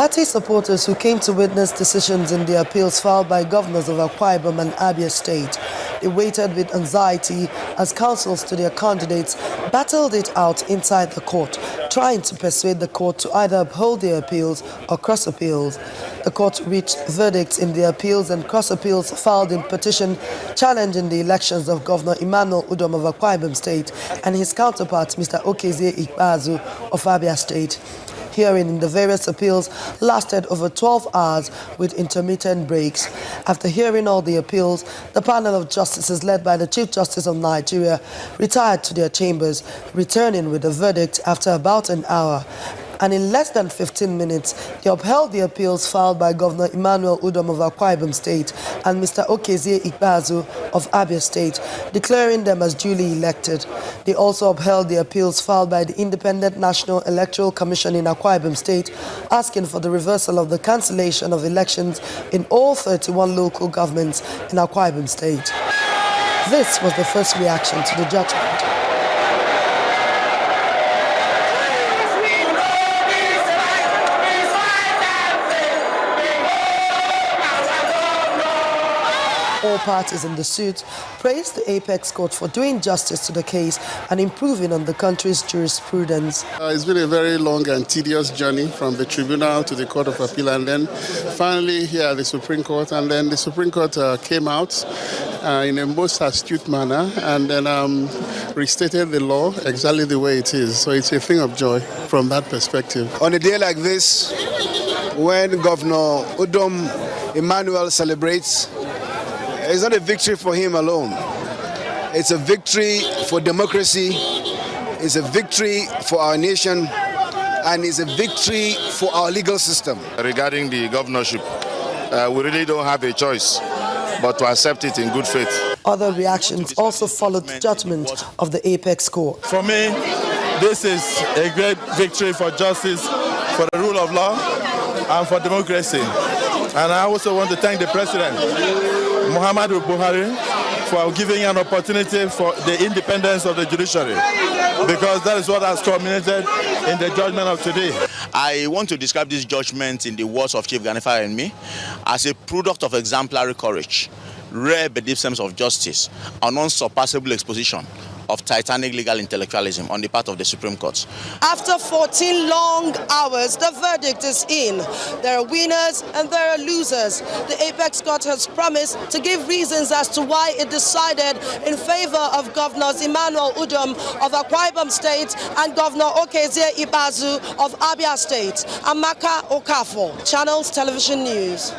Party supporters who came to witness decisions in the appeals filed by governors of Akwa Ibom and Abia State. They waited with anxiety as counsels to their candidates battled it out inside the court, trying to persuade the court to either uphold their appeals or cross appeals. The court reached verdicts in the appeals and cross appeals filed in petition challenging the elections of Governor Emmanuel Udom of Akwa Ibom State and his counterpart, Mr. Akwa Ibom of Abia State. Hearing in the various appeals lasted over 12 hours with intermittent breaks. After hearing all the appeals, the panel of justices led by the Chief Justice of Nigeria retired to their chambers, returning with a verdict after about an hour. And in less than 15 minutes, they upheld the appeals filed by Governor Emmanuel Udom of Akwa Ibom State and Mr. Akwa Ibom of Abia State, declaring them as duly elected. They also upheld the appeals filed by the Independent National Electoral Commission in Akwa Ibom State, asking for the reversal of the cancellation of elections in all 31 local governments in Akwa Ibom State. This was the first reaction to the judgment. All parties in the suit praised the Apex Court for doing justice to the case and improving on the country's jurisprudence. It's been a very long and tedious journey from the tribunal to the Court of Appeal and then finally here at the Supreme Court. And then the Supreme Court came out in a most astute manner and then restated the law exactly the way it is. So it's a thing of joy from that perspective. On a day like this, when Governor Udom Emmanuel celebrates, it's not a victory for him alone. It's a victory for democracy, it's a victory for our nation, and it's a victory for our legal system. Regarding the governorship, we really don't have a choice but to accept it in good faith. Other reactions also followed the judgment of the Apex Court. For me, this is a great victory for justice, for the rule of law, and for democracy. And I also want to thank the President, Muhammadu Buhari, for giving an opportunity for the independence of the judiciary, because that is what has culminated in the judgment of today. I want to describe this judgment in the words of Chief Ganifa and me as a product of exemplary courage, rare beliefs of justice, and unsurpassable exposition of titanic legal intellectualism on the part of the Supreme Court. After 14 long hours, the verdict is in. There are winners and there are losers. The Apex Court has promised to give reasons as to why it decided in favor of Governors Emmanuel Udom of Akwa Ibom State and Governor Akwa Ibom of Abia State. Amaka Okafor, Channels Television News.